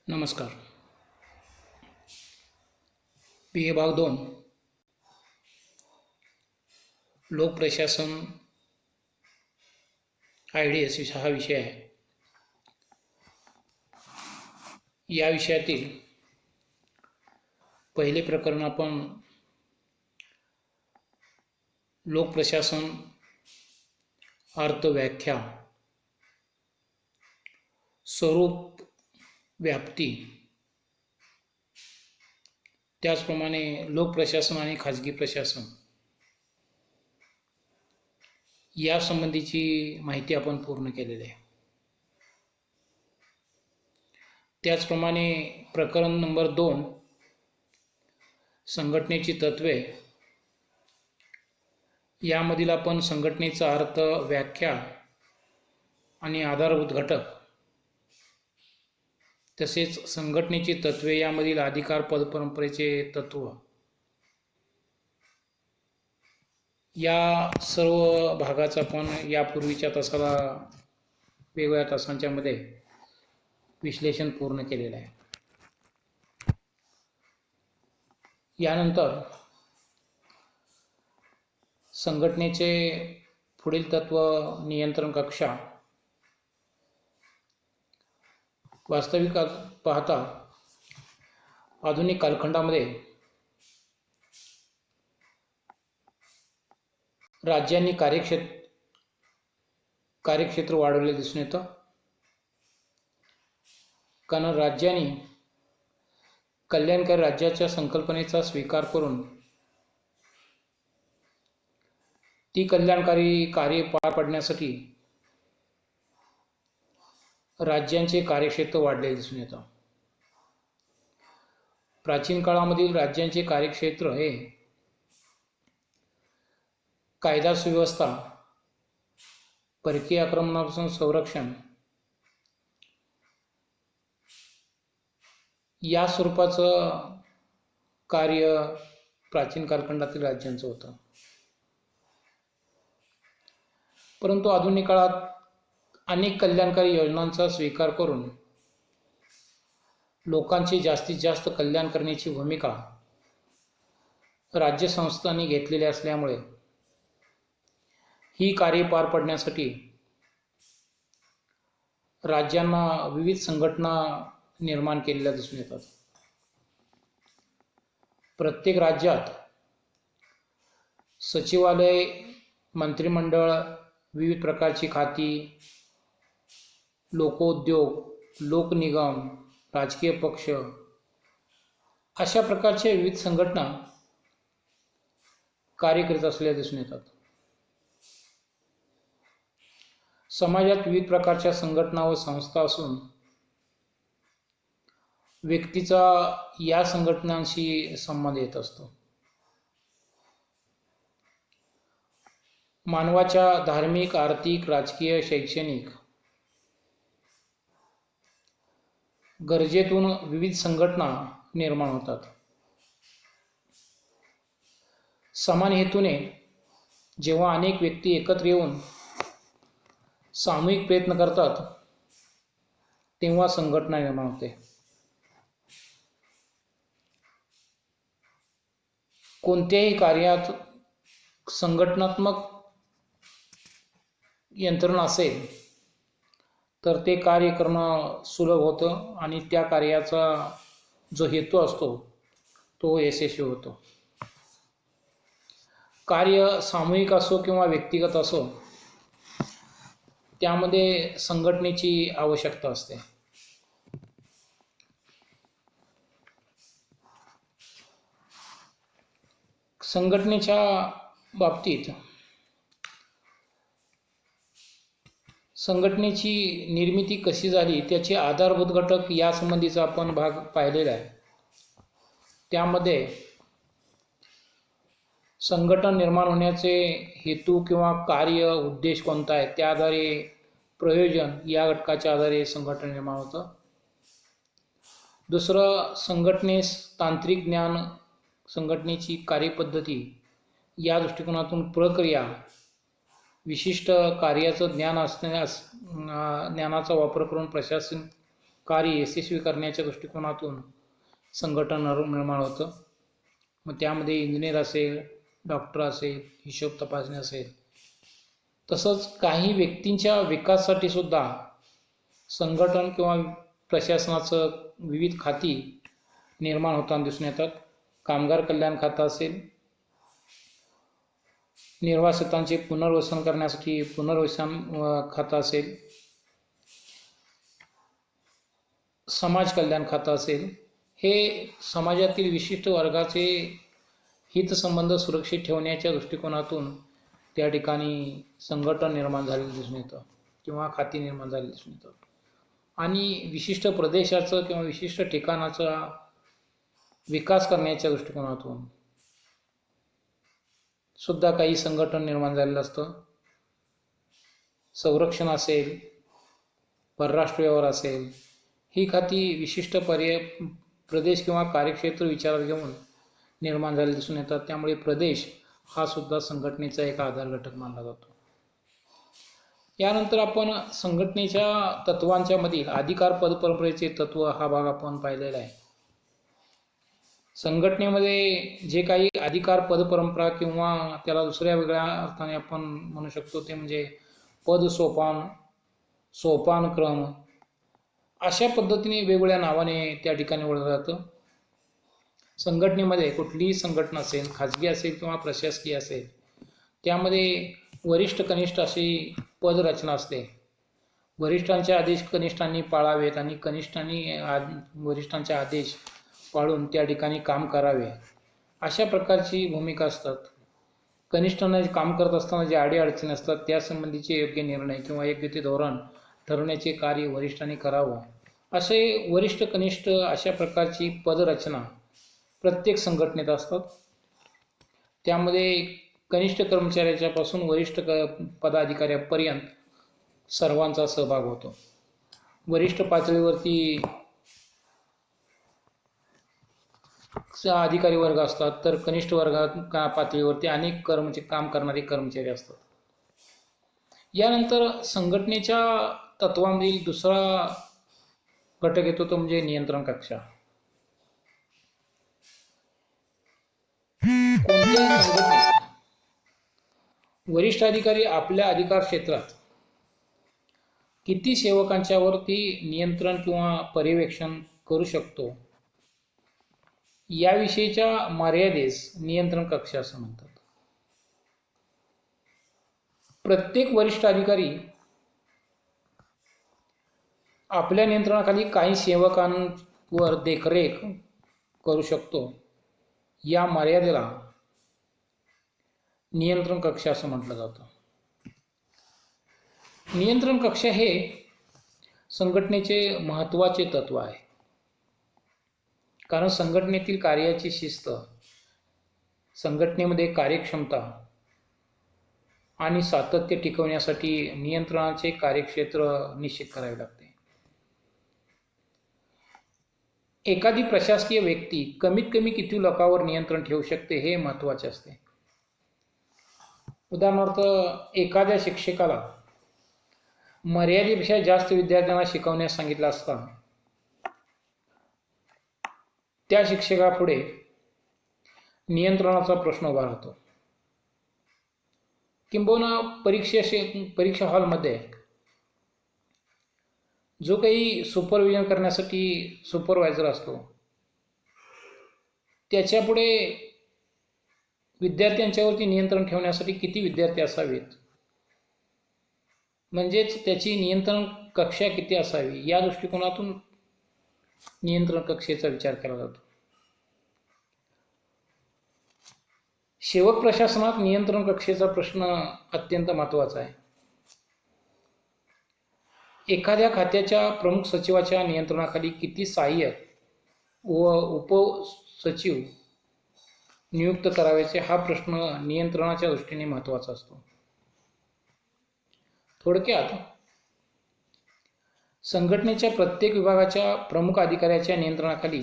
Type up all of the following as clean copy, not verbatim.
नमस्कार. BA भाग 2 लोकप्रशासन IDS हा विषय आहे. या विषयातील पहिले प्रकरण आपण लोकप्रशासन अर्थ व्याख्या, स्वरूप, व्याप्ती, त्याचप्रमाणे लोकप्रशासन आणि खाजगी प्रशासन या संबंधीची माहिती आपण पूर्ण केलेली आहे. त्याचप्रमाणे प्रकरण नंबर 2 संघटनेची तत्वे यामधील आपण संघटनेचा अर्थ, व्याख्या आणि आधारभूत घटक तसेच संघटनेची तत्वे यामधील अधिकार, पदपरंपरेचे तत्व या सर्व भागाचा आपण यापूर्वीच्या तासाला वेगवेगळ्या तासांच्या मध्ये विश्लेषण पूर्ण केलेलं आहे. यानंतर संघटनेचे पुढील तत्व नियंत्रण कक्षा. वास्तविक पाहता आधुनिक कालखंडामध्ये राज्यांनी कार्यक्षेत्र वाढवले दिसून येतं. कारण राज्यांनी कल्याणकारी राज्याच्या संकल्पनेचा स्वीकार करून ती कल्याणकारी कार्य पार पाडण्यासाठी राज्यांचे कार्यक्षेत्र वाढले दिसून येतं. प्राचीन काळामधील राज्यांचे कार्यक्षेत्र हे कायदा सुव्यवस्था, परकीय आक्रमणापासून संरक्षण या स्वरूपाचं कार्य प्राचीन कालखंडातील राज्यांचं होतं. परंतु आधुनिक काळात अनेक कल्याणकारी योजनांचा स्वीकार करून लोकांचे जास्तीत जास्त कल्याण करण्याची भूमिका राज्य संस्थांनी घेतलेली असल्यामुळे ही कार्य पार पाडण्यासाठी राज्यांना विविध संघटना निर्माण केलेल्या दिसून येतात. प्रत्येक राज्यात सचिवालय, मंत्रिमंडळ, विविध प्रकारची खाती, लोकोद्योग, लोकनिगम, राजकीय पक्ष अशा प्रकारच्या विविध संघटना कार्य करीत असलेल्या दिसून येतात. समाजात विविध प्रकारच्या संघटना व संस्था असून व्यक्तीचा या संघटनांशी संबंध येत असतो. मानवाच्या धार्मिक, आर्थिक, राजकीय, शैक्षणिक गरजेतून विविध संघटना निर्माण होतात. समान हेतूने जेव्हा अनेक व्यक्ती एकत्र येऊन सामूहिक प्रयत्न करतात तेव्हा संघटना निर्माण होते. कोणत्याही कार्यात संघटनात्मक यंत्रणा असेल तर ते कार्य करणं सुलभ होतं आणि त्या कार्याचा जो हेतू असतो तो यशस्वी होतो. कार्य सामूहिक असो किंवा व्यक्तिगत असो त्यामध्ये संघटनेची आवश्यकता असते. संघटनेच्या बाबतीत संघटनेची निर्मिती कशी झाली त्याचे आधारभूत घटक या संबंधीचा आपण भाग पाहिलेला आहे. त्यामध्ये संघटन निर्माण होण्याचे हेतू किंवा कार्य, उद्देश कोणता आहे, त्या आधारे प्रयोजन या घटकाच्या आधारे संघटन निर्माण होतं. दुसरं, संघटनेस तांत्रिक ज्ञान, संघटनेची कार्यपद्धती या दृष्टिकोनातून प्रक्रिया, विशिष्ट कार्याचं ज्ञान असण्यास ज्ञानाचा वापर करून प्रशासन कार्य यशस्वी करण्याच्या दृष्टिकोनातून संघटन निर्माण होतं. मग त्यामध्ये इंजिनियर असेल, डॉक्टर असेल, हिशोब तपासणी असेल, तसंच काही व्यक्तींच्या विकासासाठी सुद्धा संघटन किंवा प्रशासनाचं विविध खाती निर्माण होताना दिसून येतात. कामगार कल्याण खातं असेल, निर्वासितांचे पुनर्वसन करण्यासाठी पुनर्वसन खातं असेल, समाज कल्याण खातं असेल, हे समाजातील विशिष्ट वर्गाचे हितसंबंध सुरक्षित ठेवण्याच्या दृष्टिकोनातून त्या ठिकाणी संघटन निर्माण झालेलं दिसून येतं किंवा खाती निर्माण झालेली दिसून येतात. आणि विशिष्ट प्रदेशाचं किंवा विशिष्ट ठिकाणाचा विकास करण्याच्या दृष्टिकोनातून सुद्धा काही संघटन निर्माण झालेलं असतं. संरक्षण असेल, परराष्ट्र व्यवहार असेल, ही खाती विशिष्ट प्रदेश किंवा कार्यक्षेत्र विचारात घेऊन निर्माण झालेले दिसून येतात. त्यामुळे प्रदेश हा सुद्धा संघटनेचा एक आधार घटक मानला जातो. यानंतर आपण संघटनेच्या तत्वांच्या मधील अधिकार पदपरंपरेचे तत्व हा भाग आपण पाहिलेला आहे. संघटनेमध्ये जे काही अधिकार पदपरंपरा किंवा त्याला दुसऱ्या वेगळ्या अर्थाने आपण म्हणू शकतो ते म्हणजे पद सोपान, सोपानक्रम, अशा पद्धतीने वेगवेगळ्या नावाने त्या ठिकाणी ओळखलं जातं. संघटनेमध्ये कुठलीही संघटना असेल, खाजगी असेल किंवा प्रशासकीय असेल, त्यामध्ये वरिष्ठ कनिष्ठ अशी पदरचना असते. वरिष्ठांचे आदेश कनिष्ठांनी पाळावेत आणि कनिष्ठांनी वरिष्ठांचे आदेश पाळून त्या ठिकाणी काम करावे, अशा प्रकारची भूमिका असतात. कनिष्ठांना काम करत असताना जे अडीअडचणी असतात त्यासंबंधीचे योग्य निर्णय किंवा योग्य ते धोरण ठरवण्याचे कार्य वरिष्ठांनी करावं, असे वरिष्ठ कनिष्ठ अशा प्रकारची पदरचना प्रत्येक संघटनेत असतात. त्यामध्ये कनिष्ठ कर्मचाऱ्याच्यापासून वरिष्ठ पदाधिकाऱ्यापर्यंत सर्वांचा सहभाग होतो. वरिष्ठ पातळीवरती अधिकारी वर्ग असतात, तर कनिष्ठ पातळीवरती अनेक काम करणारे कर्मचारी असतात. यानंतर संघटनेच्या तत्वांमधील दुसरा घटक येतो तो म्हणजे नियंत्रण कक्षा. कोणत्याही संघटनेत वरिष्ठ अधिकारी आपल्या अधिकार क्षेत्रात किती सेवकांच्यावरती नियंत्रण किंवा पर्यवेक्षण करू शकतो, याविषयीच्या मर्यादेस नियंत्रण कक्ष असं म्हणतात. प्रत्येक वरिष्ठ अधिकारी आपल्या नियंत्रणाखाली काही सेवकांवर देखरेख करू शकतो, या मर्यादेला नियंत्रण कक्ष असं म्हटलं जातं. नियंत्रण कक्ष हे संघटनेचे महत्त्वाचे तत्व आहे, कारण संघटनेतील कार्याची शिस्त, संघटनेमध्ये कार्यक्षमता आणि सातत्य टिकवण्यासाठी नियंत्रणाचे कार्यक्षेत्र निश्चित करावे लागते. एखादी प्रशासकीय व्यक्ती कमीत कमी किती लोकांवर नियंत्रण ठेवू शकते हे महत्त्वाचे असते. उदाहरणार्थ, एखाद्या शिक्षकाला मर्यादेपेक्षा जास्त विद्यार्थ्यांना शिकवण्यास सांगितलं असता, त्या शिक्षकापुढे नियंत्रणाचा प्रश्न उभा राहतो. किंबहुना परीक्षा हॉलमध्ये जो काही सुपरविजन करण्यासाठी सुपरवायझर असतो, त्याच्यापुढे विद्यार्थ्यांच्यावरती नियंत्रण ठेवण्यासाठी किती विद्यार्थी असावेत, म्हणजेच त्याची नियंत्रण कक्षा किती असावी, या दृष्टिकोनातून नियंत्रण कक्षेचा विचार केला जातो. सेवक प्रशासनात नियंत्रण कक्षेचा प्रश्न अत्यंत महत्त्वाचा आहे. एखाद्या खात्याच्या प्रमुख सचिवाच्या नियंत्रणाखाली किती सहाय्यक व उपसचिव नियुक्त करायचे, हा प्रश्न नियंत्रणाच्या दृष्टीने महत्त्वाचा असतो. थोडक्यात, संघटनेच्या प्रत्येक विभागाच्या प्रमुख अधिकाऱ्याच्या नियंत्रणाखाली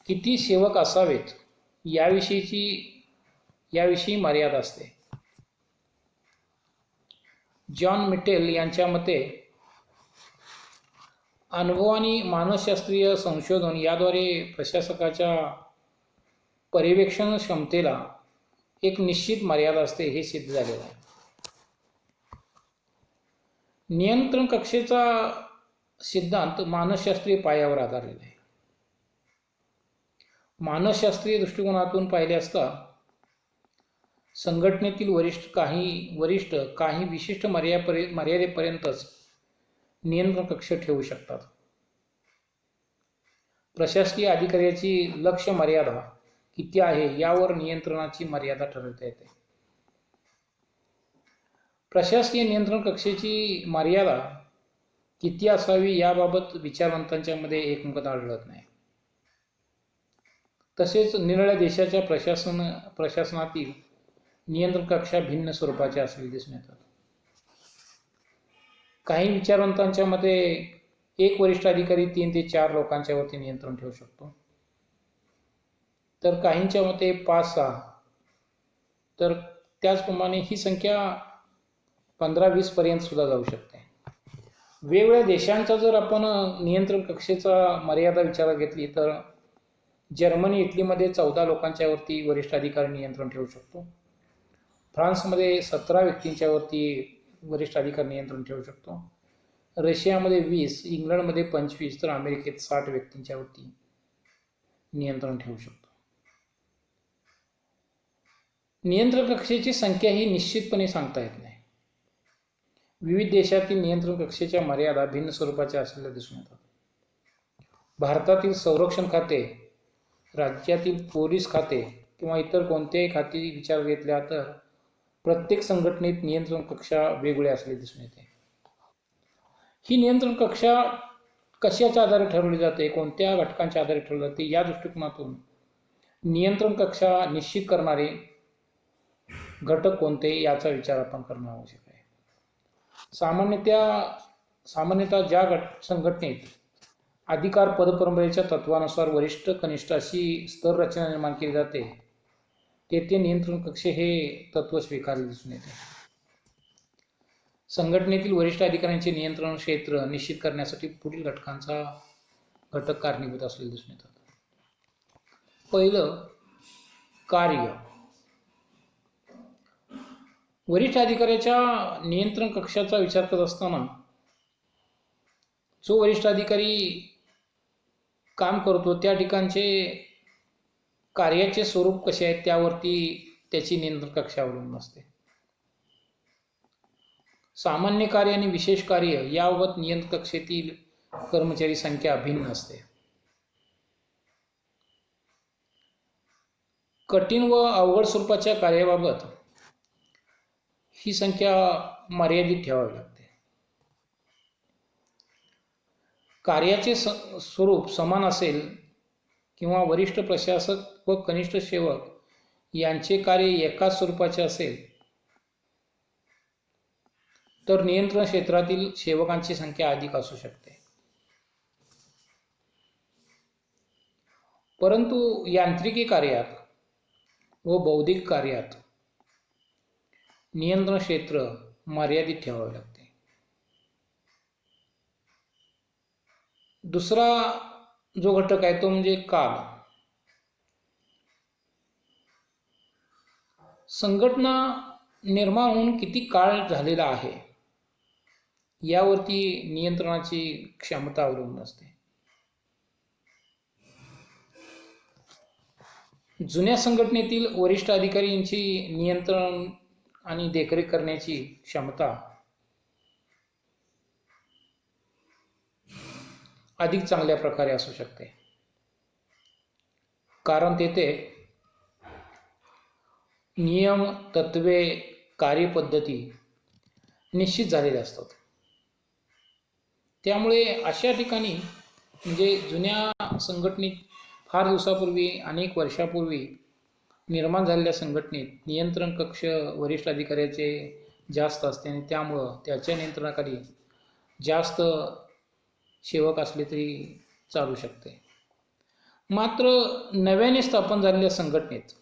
किती सेवक असावेत याविषयी मर्यादा असते. जॉन मिटेल यांच्या मते अनुभव आणि मानसशास्त्रीय संशोधन याद्वारे प्रशासकाच्या पर्यवेक्षण क्षमतेला एक निश्चित मर्यादा असते हे सिद्ध झालेलं आहे. नियंत्रण कक्षेचा सिद्धांत मानसशास्त्रीय पायावर आधारलेला आहे. मानसशास्त्रीय दृष्टिकोनातून पाहिले असता संघटनेतील वरिष्ठ काही विशिष्ट मर्यादेपर्यंतच नियंत्रण कक्ष ठेवू शकतात. प्रशासकीय अधिकाऱ्याची लक्ष्य मर्यादा किती आहे यावर नियंत्रणाची मर्यादा ठरवता येते. प्रशासकीय नियंत्रण कक्षेची मर्यादा किती असावी याबाबत विचारवंतांच्या मध्ये एकमत आढळत नाही. तसेच निरनिराळ्या देशाच्या प्रशासनातील नियंत्रण कक्षा भिन्न स्वरूपाचे असलेले दिसून येतात. काही विचारवंतांच्या मते एक वरिष्ठ अधिकारी 3 ते 4 लोकांच्या वरती नियंत्रण ठेवू शकतो, तर काहींच्या मते 5-6, तर त्याचप्रमाणे ही संख्या 15-20 पर्यंत सुद्धा जाऊ शकते. वेगवेगळ्या देशांचा जर आपण नियंत्रण कक्षेचा मर्यादा विचारात घेतली तर जर्मनी, इटलीमध्ये 14 लोकांच्या वरती वरिष्ठ अधिकारी नियंत्रण ठेवू शकतो. फ्रान्समध्ये 17 व्यक्तींच्या वरती वरिष्ठ अधिकारी नियंत्रण ठेवू शकतो. रशियामध्ये 20, इंग्लंडमध्ये 25, तर अमेरिकेत 60 व्यक्तींच्या वरती नियंत्रण ठेवू शकतो. नियंत्रण कक्षेची संख्या ही निश्चितपणे सांगता येत नाही. विविध देशातील नियंत्रण कक्षेच्या मर्यादा भिन्न स्वरूपाच्या असलेल्या दिसून येतात. भारतातील संरक्षण खाते, राज्यातील पोलीस खाते किंवा इतर कोणत्याही खाती विचार घेतल्या तर प्रत्येक संघटनेत नियंत्रण कक्षा वेगवेगळ्या असलेले दिसून येते. ही नियंत्रण कक्षा कशाच्या आधारे ठरवली जाते, कोणत्या घटकांच्या आधारे ठरवली जाते, या दृष्टिकोनातून नियंत्रण कक्षा निश्चित करणारे घटक कोणते याचा विचार आपण करणं आवश्यक आहे. सामान्यतः ज्या संघटनेत अधिकार पदपरंपरेच्या तत्वानुसार वरिष्ठ कनिष्ठ अशी स्तर रचना निर्माण केली जाते तेथे नियंत्रण कक्ष हे तत्व स्वीकारले दिसून येते. संघटनेतील वरिष्ठ अधिकाऱ्यांचे नियंत्रण क्षेत्र निश्चित करण्यासाठी पुढील घटक कारणीभूत असलेले दिसून येतात. पहिलं, कार्य. वरिष्ठ अधिकाऱ्याच्या नियंत्रण कक्षाचा विचार करत असताना जो वरिष्ठ अधिकारी काम करतो त्या ठिकाणचे कार्याचे स्वरूप कसे आहे त्यावरती त्याची नियंत्रण कक्षा अवलंबून असते. सामान्य कार्य आणि विशेष कार्य याबाबत नियंत्रण कक्षेतील कर्मचारी संख्या भिन्न असते. कठीण व अवघड स्वरूपाच्या कार्याबाबत ही संख्या मर्यादित ठेवावी लागते. कार्याचे स्वरूप समान असेल किंवा वरिष्ठ प्रशासक व कनिष्ठ सेवक यांचे कार्य एकाच स्वरूपाचे असेल तर नियंत्रण क्षेत्रातील सेवकांची संख्या अधिक असू शकते. परंतु यांत्रिकी कार्यात व बौद्धिक कार्यात नियंत्रण क्षेत्र मर्यादित ठेवावे लागते. दुसरा जो घटक आहे तो म्हणजे काल. संघटना निर्माण होऊन किती काळ झालेला आहे यावरती नियंत्रणाची क्षमता अवलंबून असते. जुन्या संघटनेतील वरिष्ठ अधिकाऱ्यांची नियंत्रण आणि देखरेख करण्याची क्षमता अधिक चांगल्या प्रकारे असू शकते, कारण तेथे नियम, तत्वे, कार्यपद्धती निश्चित झालेले असतात. त्यामुळे अशा ठिकाणी म्हणजे जुन्या संघटनेत फार दिवसापूर्वी, अनेक वर्षापूर्वी निर्माण झालेल्या संघटनेत नियंत्रण कक्ष वरिष्ठ अधिकाऱ्याचे जास्त असते आणि त्यामुळं त्याच्या नियंत्रणाखाली जास्त सेवक असले तरी चालू शकते. मात्र नव्याने स्थापन झालेल्या संघटनेत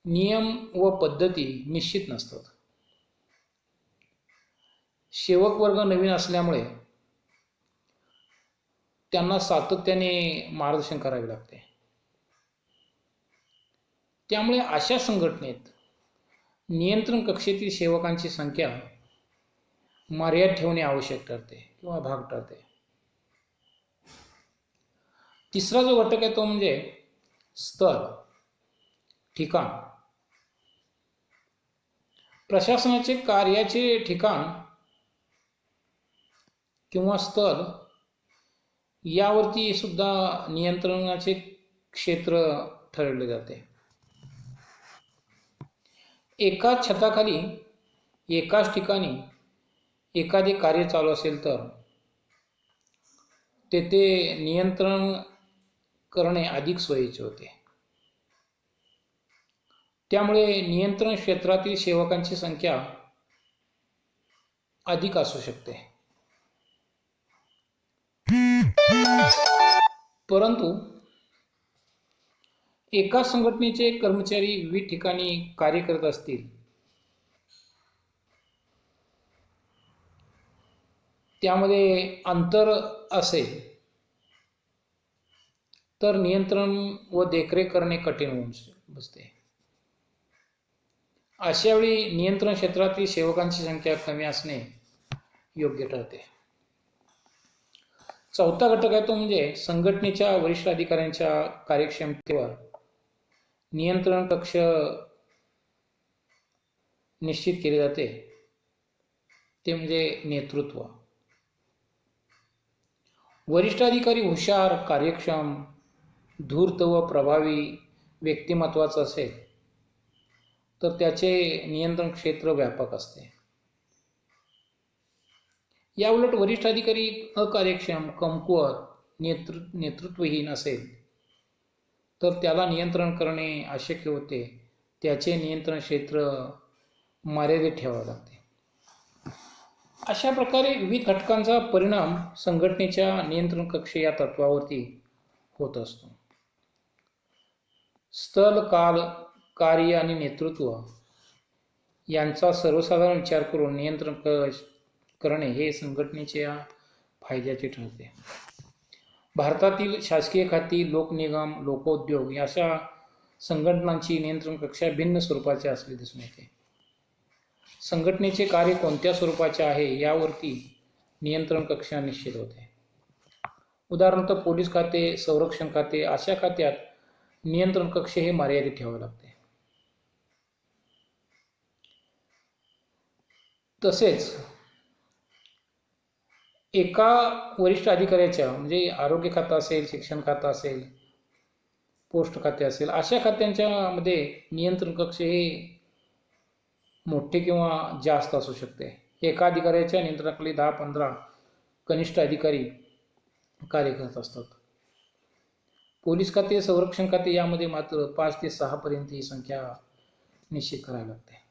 नियम व पद्धती निश्चित नसतात. सेवक वर्ग नवीन असल्यामुळे त्यांना सातत्याने मार्गदर्शन करावे लागते. त्यामुळे अशा संघटनेत नियंत्रण कक्षेतील सेवकांची संख्या मर्यादित ठेवणे आवश्यक ठरते किंवा भाग ठरते. तिसरा जो घटक आहे तो म्हणजे स्तर, ठिकाण. प्रशासनाचे कार्याचे ठिकाण किंवा स्तर यावरती सुद्धा नियंत्रणाचे क्षेत्र ठरवले जाते. एकाच छताखाली एकाच ठिकाणी एखादे कार्य चालू असेल तर तेथे नियंत्रण करणे अधिक सोयीचे होते. त्यामुळे नियंत्रण क्षेत्रातील सेवकांची संख्या अधिक असू शकते. परंतु एका संघटनेचे कर्मचारी विविध ठिकाणी कार्य करत असतील त्यामध्ये अंतर असेल तर नियंत्रण व देखरेख करणे कठीण होऊन बसते. अशा वेळी नियंत्रण क्षेत्रातील सेवकांची संख्या कमी असणे योग्य ठरते. चौथा घटक आहे तो म्हणजे संघटनेच्या वरिष्ठ अधिकाऱ्यांच्या कार्यक्षमतेवर नियंत्रण कक्ष निश्चित केले जाते. ते म्हणजे नेतृत्व. वरिष्ठ अधिकारी हुशार, कार्यक्षम, धूर्त व प्रभावी व्यक्तिमत्वाचा असेल तर त्याचे नियंत्रण क्षेत्र व्यापक असते. याउलट वरिष्ठ अधिकारी अकार्यक्षम, कमकुवत, नेतृत्वहीन असेल तर त्याला नियंत्रण करणे अशक्य होते. त्याचे नियंत्रण क्षेत्र मर्यादित ठेवावे लागते. अशा प्रकारे विविध घटकांचा परिणाम संघटनेच्या नियंत्रण कक्ष या तत्वावरती होत असतो. स्थल, काल, कार्य आणि नेतृत्व यांचा सर्वसाधारण विचार करून नियंत्रण करणे हे संघटनेच्या फायद्याचे ठरते. भारतातील शासकीय खाती, लोकनिगम, लोकोद्योग अशा संघटनांची नियंत्रण कक्ष भिन्न स्वरूपाचे असले दिसून येते. संघटनेचे कार्य कोणत्या स्वरूपाचे आहे यावरती नियंत्रण कक्ष निश्चित होते. उदाहरणार्थ पोलीस खाते, संरक्षण खाते अशा खात्यात नियंत्रण कक्ष हे मर्यादित ठेवावे लागते. तसेच एका वरिष्ठ अधिकाऱ्याच्या म्हणजे आरोग्य खातं असेल, शिक्षण खातं असेल, पोस्ट खाते असेल अशा खात्यांच्या मध्ये नियंत्रण कक्ष हे मोठे किंवा जास्त असू शकते. एका अधिकाऱ्याच्या नियंत्रणाखाली 10-15 कनिष्ठ अधिकारी कार्य करत असतात. पोलीस खाते, संरक्षण खाते यामध्ये मात्र 5 ते 6 पर्यंत ही संख्या निश्चित करावी लागते.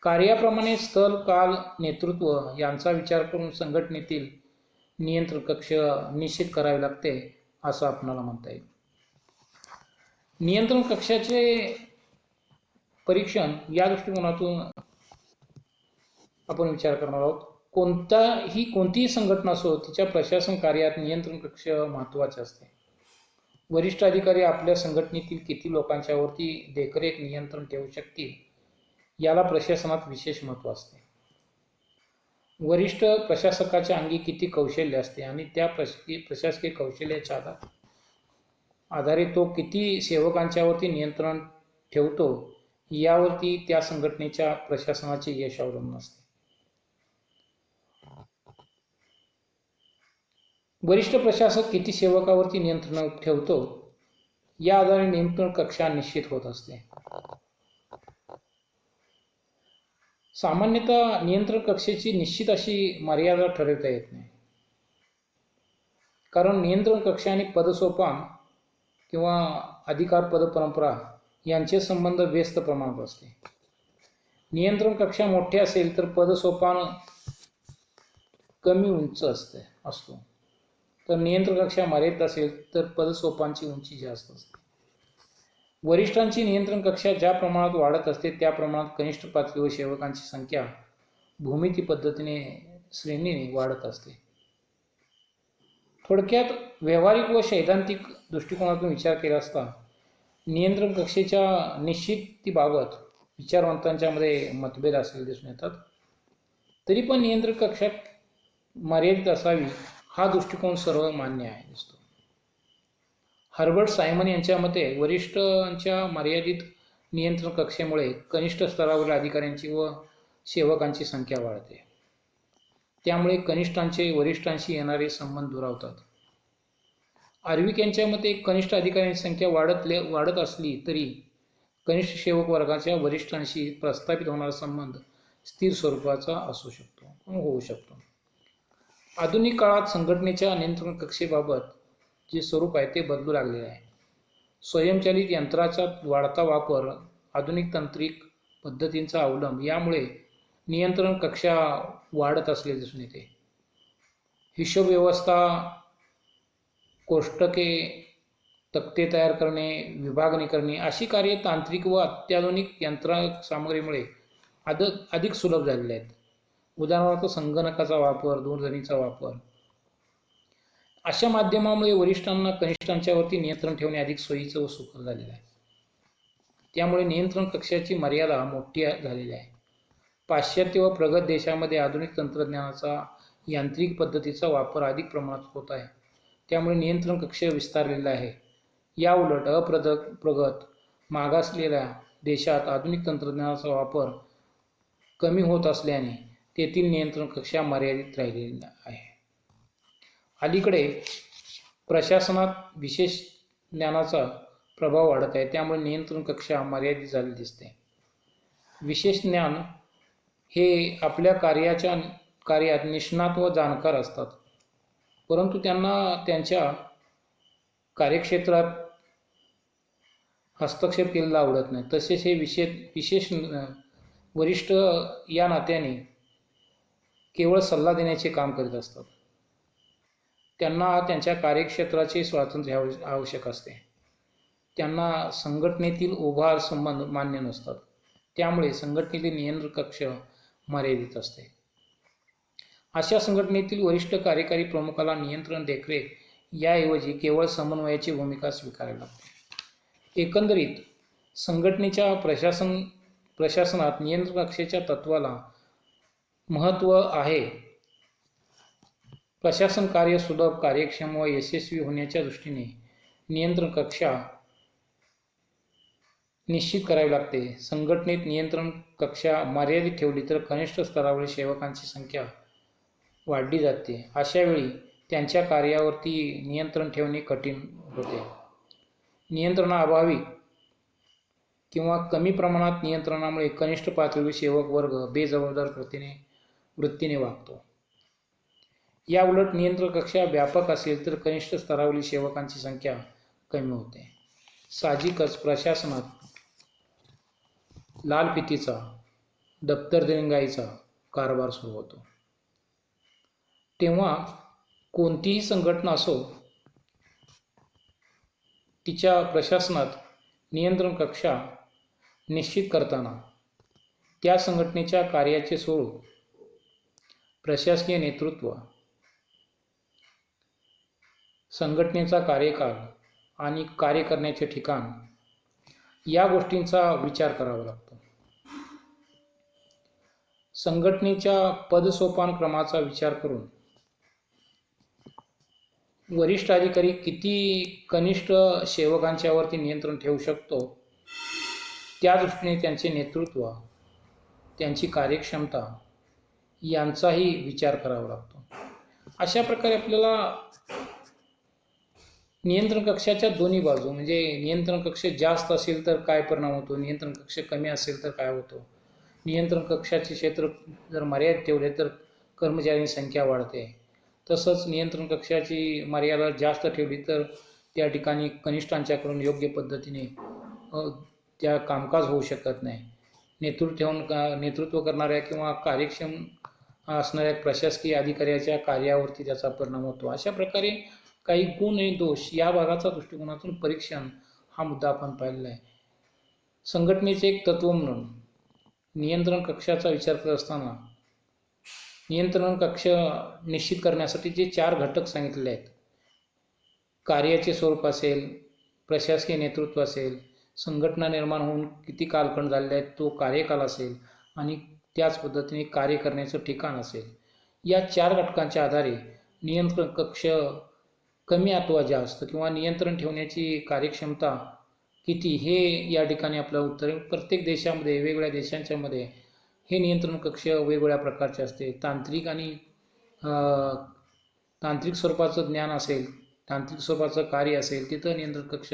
कार्याप्रमाणे स्थल, काल, नेतृत्व यांचा विचार करून संघटनेतील नियंत्रण कक्ष निश्चित करावे लागते असं आपणाला म्हणता येईल. नियंत्रण कक्षाचे परीक्षण या दृष्टिकोनातून आपण विचार करणार आहोत. कोणतीही संघटना असो तिच्या प्रशासन कार्यात नियंत्रण कक्ष महत्त्वाचे असते. वरिष्ठ अधिकारी आपल्या संघटनेतील किती लोकांच्यावरती देखरेख नियंत्रण ठेवू शकतील याला प्रशासनात विशेष महत्त्व असते. वरिष्ठ प्रशासकाच्या अंगी किती कौशल्य असते आणि त्या प्रशासकीय कौशल्याच्या आधारे तो किती सेवकांच्यावरती नियंत्रण ठेवतो यावरती त्या संघटनेच्या प्रशासनाचे यश अवलंबून असते. वरिष्ठ प्रशासक किती सेवकावरती नियंत्रण ठेवतो या आधारे नियंत्रण कक्षा निश्चित होत असते. सामान्यतः नियंत्रण कक्षेची निश्चित अशी मर्यादा ठरवता येत नाही. कारण नियंत्रण कक्ष आणि पदसोपान किंवा अधिकार पदपरंपरा यांचे संबंध व्यस्त प्रमाणात असते. नियंत्रण कक्ष मोठे असेल तर पदसोपान कमी उंच असतो, तर नियंत्रण कक्ष मर्यादित असेल तर पदसोपानची उंची जास्त असते. वरिष्ठांची नियंत्रण कक्षा ज्या प्रमाणात वाढत असते त्या प्रमाणात कनिष्ठ पातळीवर सेवकांची संख्या भूमिती पद्धतीने श्रेणीने वाढत असते. थोडक्यात व्यावहारिक व सैद्धांतिक दृष्टिकोनातून विचार केला असता नियंत्रण कक्षेच्या निश्चितीबाबत विचारवंतांच्यामध्ये मतभेद असलेले दिसून येतात. तरी पण नियंत्रण कक्षात मर्यादित असावी हा दृष्टिकोन सर्व मान्य आहे दिसतो. हर्बर्ट सायमन यांच्या मते वरिष्ठांच्या मर्यादित नियंत्रण कक्षेमुळे कनिष्ठ स्तरावरील अधिकाऱ्यांची व सेवकांची संख्या वाढते. त्यामुळे कनिष्ठांचे वरिष्ठांशी येणारे संबंध दुरावतात. आर्विक यांच्या मते कनिष्ठ अधिकाऱ्यांची संख्या वाढत असली तरी कनिष्ठ सेवक वर्गाच्या वरिष्ठांशी प्रस्थापित होणारा संबंध स्थिर स्वरूपाचा होऊ शकतो. आधुनिक काळात संघटनेच्या नियंत्रण कक्षेबाबत जे स्वरूप आहे ते बदलू लागलेले आहे. स्वयंचलित यंत्राचा वाढता वापर, आधुनिक तांत्रिक पद्धतींचा अवलंब यामुळे नियंत्रण कक्षा वाढत असलेले दिसून येते. हिशोब व्यवस्था, कोष्टके, तक्ते तयार करणे, विभागणी करणे अशी कार्ये तांत्रिक व अत्याधुनिक यंत्रसामग्रीमुळे अधिक सुलभ झालेले आहेत. उदाहरणार्थ संगणकाचा वापर, दूरध्वनीचा वापर. अशा माध्यमामुळे वरिष्ठांना कनिष्ठांच्यावरती नियंत्रण ठेवणे अधिक सोयीचं व सुकर झालेलं आहे. त्यामुळे नियंत्रण कक्षाची मर्यादा मोठी झालेली आहे. पाश्चात्य व प्रगत देशामध्ये आधुनिक तंत्रज्ञानाचा, यांत्रिक पद्धतीचा वापर अधिक प्रमाणात होत आहे. त्यामुळे नियंत्रण कक्ष विस्तारलेला आहे. याउलट प्रगत मागासलेल्या देशात आधुनिक तंत्रज्ञानाचा वापर कमी होत असल्याने तेथील नियंत्रण कक्षा मर्यादित राहिलेला आहे. अलीकडे प्रशासनात विशेष ज्ञानाचा प्रभाव वाढत आहे. त्यामुळे नियंत्रण कक्षा मर्यादित झालेली दिसते. विशेष ज्ञान हे आपल्या कार्यात निष्णात व जाणकार असतात, परंतु त्यांना त्यांच्या कार्यक्षेत्रात हस्तक्षेप केलेला आवडत नाही. तसेच हे विशेष वरिष्ठ या नात्याने केवळ सल्ला देण्याचे काम करीत असतात. त्यांना त्यांच्या कार्यक्षेत्राचे स्वातंत्र्य आवश्यक असते. त्यांना संघटनेतील उभार संबंध मान्य नसतात. त्यामुळे संघटनेतील नियंत्रण कक्ष मर्यादित असते. अशा संघटनेतील वरिष्ठ कार्यकारी प्रमुखाला नियंत्रण, देखरेख याऐवजी केवळ समन्वयाची भूमिका स्वीकारावी लागते. एकंदरीत संघटनेच्या प्रशासनात नियंत्रण कक्षेच्या तत्वाला महत्त्व आहे. प्रशासन कार्य सुलभ, कार्यक्षम व यशस्वी होण्याच्या दृष्टीने नियंत्रण कक्षा निश्चित करावी लागते. संघटनेत नियंत्रण कक्षा मर्यादित ठेवली तर कनिष्ठ स्तरावरील सेवकांची संख्या वाढली जाते. अशा वेळी त्यांच्या कार्यावरती नियंत्रण ठेवणे कठीण होते. नियंत्रणाअभावी किंवा कमी प्रमाणात नियंत्रणामुळे कनिष्ठ पातळीवरील सेवक वर्ग बेजबाबदार वृत्तीने वागतो. याउलट नियंत्रण कक्षा व्यापक असेल तर कनिष्ठ स्तरावरील सेवकांची संख्या कमी होते. साहजिकच प्रशासनात लालफितीचा, दप्तर दिरंगाईचा कारभार सुरू होतो. तेव्हा कोणतीही संघटना असो, तिच्या प्रशासनात नियंत्रण कक्षा निश्चित करताना त्या संघटनेच्या कार्याचे स्वरूप, प्रशासकीय नेतृत्व, संघटनेचा कार्यकाल आणि कार्य करण्याचे ठिकाण या गोष्टींचा विचार करावा लागतो. संघटनेच्या पदसोपान क्रमाचा विचार करून वरिष्ठ अधिकारी किती कनिष्ठ सेवकांच्यावरती नियंत्रण ठेवू शकतो, त्या दृष्टीने त्यांचे नेतृत्व, त्यांची कार्यक्षमता यांचाही विचार करावा लागतो. अशा प्रकारे आपल्याला नियंत्रण कक्षाच्या दोन्ही बाजू, म्हणजे नियंत्रण कक्ष जास्त असेल तर काय परिणाम होतो, नियंत्रण कक्ष कमी असेल तर काय होतो, नियंत्रण कक्षाचे क्षेत्र जर मर्यादित ठेवले तर कर्मचाऱ्यांची संख्या वाढते, तसंच नियंत्रण कक्षाची मर्यादा जास्त ठेवली तर त्या ठिकाणी कनिष्ठांच्याकडून योग्य पद्धतीने त्या कामकाज होऊ शकत नाही. नेतृत्व करणाऱ्या किंवा कार्यक्षम असणाऱ्या प्रशासकीय अधिकाऱ्याच्या कार्यावरती त्याचा परिणाम होतो. अशा प्रकारे काही गुण आणि दोष या भागाचा दृष्टिकोनातून परीक्षण हा मुद्दा आपण पाहिलेला आहे. संघटनेचे एक तत्व म्हणून नियंत्रण कक्षाचा विचार करत असताना नियंत्रण कक्ष निश्चित करण्यासाठी जे 4 घटक सांगितलेले आहेत कार्याचे स्वरूप असेल, प्रशासकीय नेतृत्व असेल, संघटना निर्माण होऊन किती कालखंड झालेले आहेत तो कार्यकाल असेल आणि त्याच पद्धतीने कार्य करण्याचं ठिकाण असेल. या 4 घटकांच्या आधारे नियंत्रण कक्ष कमी अथवा जास्त किंवा नियंत्रण ठेवण्याची कार्यक्षमता किती हे या ठिकाणी आपलं उत्तर आहे. प्रत्येक देशामध्ये, वेगवेगळ्या देशांच्या मध्ये हे नियंत्रण कक्ष वेगवेगळ्या प्रकारचे असते. तांत्रिक आणि तांत्रिक स्वरूपाचं ज्ञान असेल, तांत्रिक स्वरूपाचं कार्य असेल, तिथं नियंत्रण कक्ष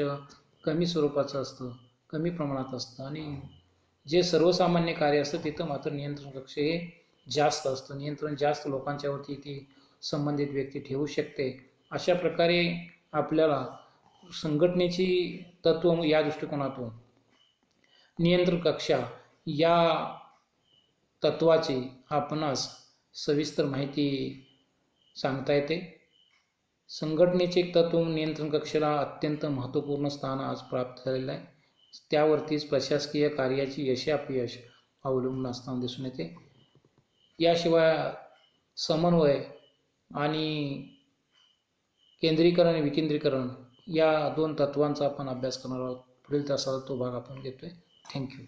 कमी स्वरूपाचं असतं, कमी प्रमाणात असतं. आणि जे सर्वसामान्य कार्य असतं तिथं मात्र नियंत्रण कक्ष हे जास्त असतं. नियंत्रण जास्त लोकांच्यावरती ती संबंधित व्यक्ती ठेवू शकते. अशा प्रकारे आपल्याला संघटनेची तत्त्व या दृष्टिकोनातून नियंत्रण कक्ष या तत्त्वाची आपणास सविस्तर माहिती सांगता येते. संघटनेचे तत्त्व नियंत्रण कक्षाला अत्यंत महत्त्वपूर्ण स्थान आज प्राप्त झालेलं आहे. त्यावरतीच प्रशासकीय कार्याची यशापयश अवलंबून असताना दिसून येते. याशिवाय समन्वय आणि केंद्रीकरण आणि विकेंद्रीकरण या 2 तत्वांचा आपण अभ्यास करणार आहोत. पुढील तासाला तो भाग आपण घेतोय. थँक्यू.